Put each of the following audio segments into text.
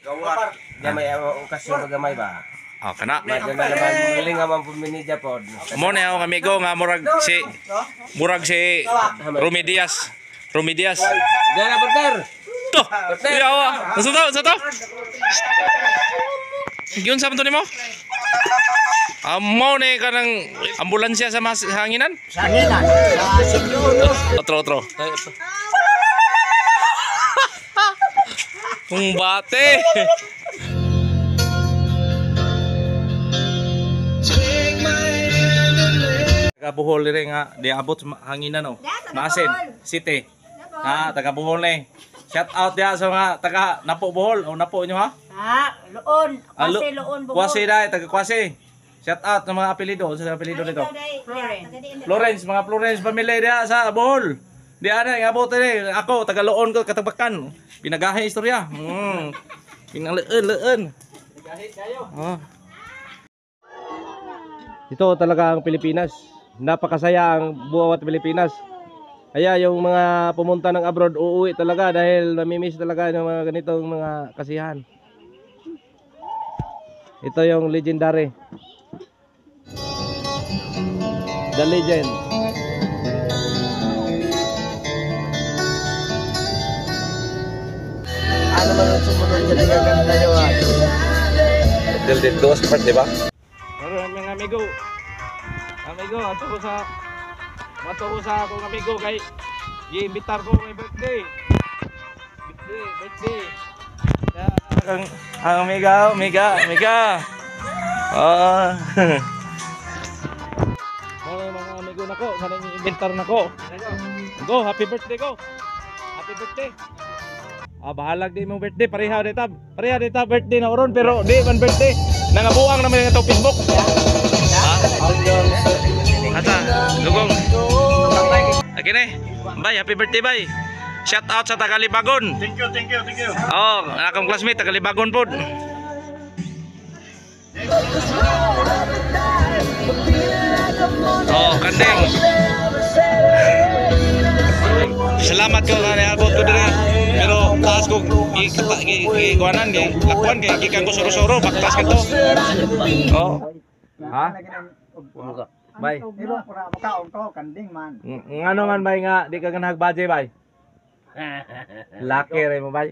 Gawar. Gamay okasyon gamay ba? Oh, kana. Madyan na naman muling nga man puminidya po. Mo na ako amigo nga murag si Romy Diaz. Romy Diaz. Gana partner. To. Yawa. Sa to. Gyud sa to nimo? Amo ni kanang ambulansya sa hanginan? Sa hanginan. Sa sityo. Otro. Kung bate. Taga Bohol rin nga, di abot hanginan o. Maasin, city. Ha, taga Bohol ni. Shout out dia sa mga taga Napo Bohol o Napo nyo ha? Loon. Kwase, Loon, Bohol. Kwase dai, taga Kwase. Shout out ng mga apelido, sa apelido nito. Florence, mga Florence family dia sa Bohol. Di ana nga abot ni. Ako taga Loon ko katabakan. Pinagahi istorya. Pinangleun. Pinagahi kayo. Oh. Ito talaga ang Pilipinas. Napakasaya ang buwat Pilipinas. Kaya yung mga pumunta ng abroad uuwi talaga dahil namimiss talaga ng mga ganitong mga kasiyahan. Ito yung legendary. The legend. Ano man ang sumunod dyan ang gaganda nyo ha? Del dos part, di ba? Pero mga amigo, ato ko sa akong amigo kay i-imbitar ko may birthday. Ya, ang amiga. Mga amigo nako, sana i-imbitar nako. Go, happy birthday ko. Happy birthday. Bahalag di mong birthday, pareha dita birthday na oron pero di man birthday. Nangabuang naman nga to Facebook. Asa, lugong. Okay na. Bye, happy birthday, bye. Shout out sa Tagalibagon. Thank you. Oh, akong classmate Tagalibagon pod. Oh, kandeng. Salamat ko na abot ko diri. Pero taas ko gikuanan gi lakuan kay gikan ko suro-suro baktas ka to. Oh. Ha? Bay. Pero para makaon ko kanding man. Ngano man bay nga di ka ganag budget bay? Laki ray mo bay.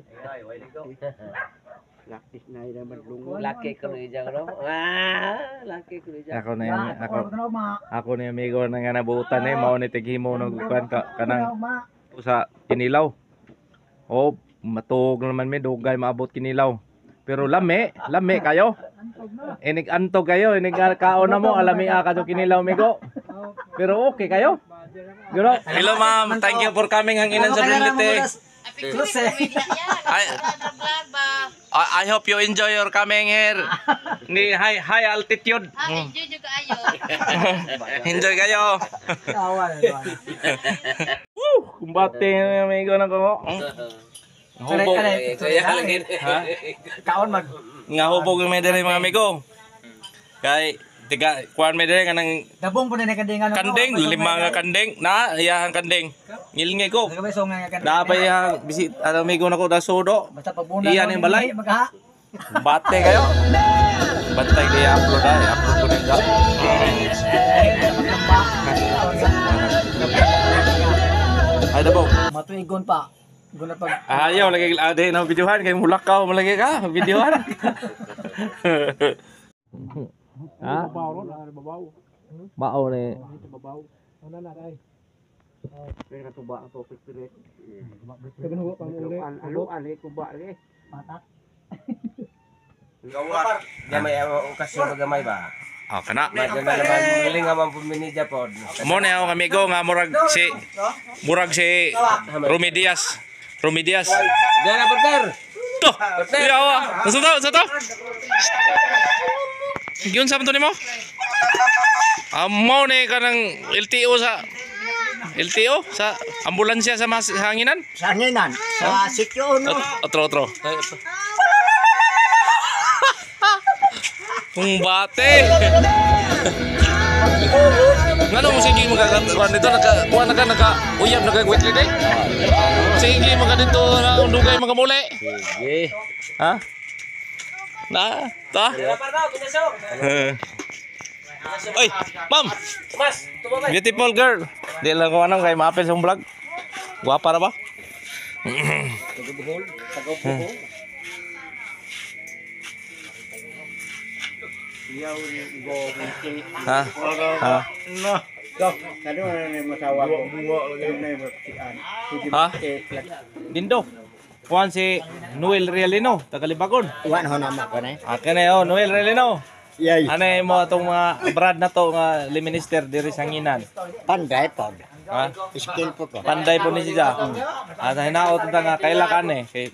Lakis na ira madlungo. Laki ko ni jang ro. Laki ko ni jang. Ako na amigo na nga nabutan mao ni tighimo no kuan ka kanang sa kinilaw. Oh, matug naman may dugay maabot kinilaw. Pero lami kayo. Inig antog kayo, inig kaon na mo, alami ka do kinilaw migo. Pero okay kayo. Guro. Hello ma'am, thank you for coming ang inan sa Brunete. I hope you enjoy your coming here. Ni high altitude. Enjoy juga ayo. Enjoy kayo. Kumbate ng amigo na ko. Hubog. Ha? Kaon mag. Nga hubog yung may dere mga amigo. Kay tiga kuan may dere kanang Dabong po na kandingan. kandeng, lima nga kandeng na iyang kandeng. Ngilingay ko. Nagabay nga kanding. Dapat yang bisit amigo nako da sodo. Basta pagbuna. Iyan yung balay. Magha. Bate kayo. Bantay kay upload ay upload ko nang ay dabo. Matuigon pa. Guna pag Ayaw lagi ade na videohan kay mulakaw malagi ka videohan. Ha? Bao ni. ano na dai. Kaya tuba ang topic dire. Kagano pa mo Aluan kuba ri. patak. Gawar. Gamay okasyon gamay ba? Oh, kana. Madyan na naman muling nga man puminidya po. Mo na ako amigo nga murag si Romy Diaz. Romy Diaz. Gana partner. To. Yawa. Sa to. Gyud sa to nimo? Amo ni kanang LTO sa ambulansya sa hanginan? Sa hanginan. Sa sityo no. Otro. Kung bate. Ngano mo sige mo kuan dito kuan naka-uyab naka-weekly day? Sige mo dito na undugay mga muli. Sige. Ha? Na, ta. Oy, ma'am. Mas, tumabay. Beautiful girl. Di lang ko anong kay maapil sa vlog. Guwapa na ba? Tagabuhol. Tagabuhol. Iyaw ni go. Ha? Ha? Kado na ni masawa ko. Buwa na yung sian. Ha? Dindo. Kuan si Noel Realino, Tagalibagon. Wan ho nama ko na. Akin na oh, Noel Realino. Yay. Ano mo itong mga brad na to nga liminister diri sa Nginan? Panday pod. Ha? Skill po ko. Panday po ni siya. At hinaot ta nga kailakan eh. Kay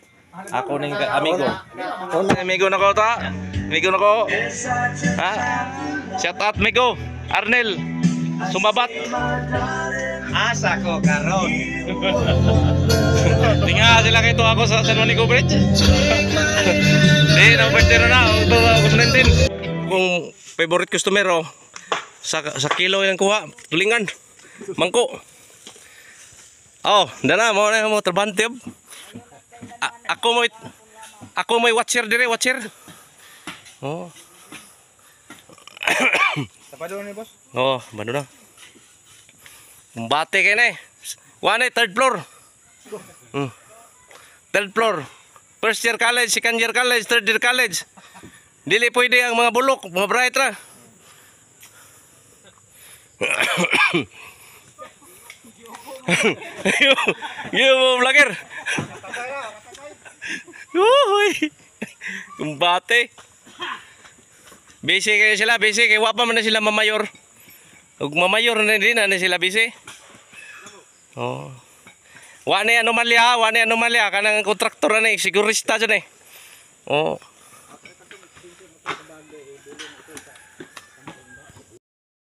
ako ning amigo. Amigo na ko ta. Amigo na ko. Ha? Shout out amigo. Arnel. Sumabat. Asa ko karon. Tinga sila kay to ako sa San Juanico Bridge. Di na birthday na ito ako sa 19. Kung favorite customer oh, sa kilo yang kuha, tulingan. Mangko. Oh, dana mo na mo trabante. Ako may watcher dire, watcher. Oh. Tapado ni boss. Oh, bano na. Kumbate kay na eh. Wane third floor. Third floor. First year college, second year college, third year college. Dili pwede ang mga bulok, mga bright ra. Yo, vlogger. Uy. Kumbate. Busy kayo sila, busy kay wapa man na sila mamayor. Ug mamayor na din na sila busy. Oh. Wa ni anomalya kanang kontraktor na sigurista dyan eh. Oh.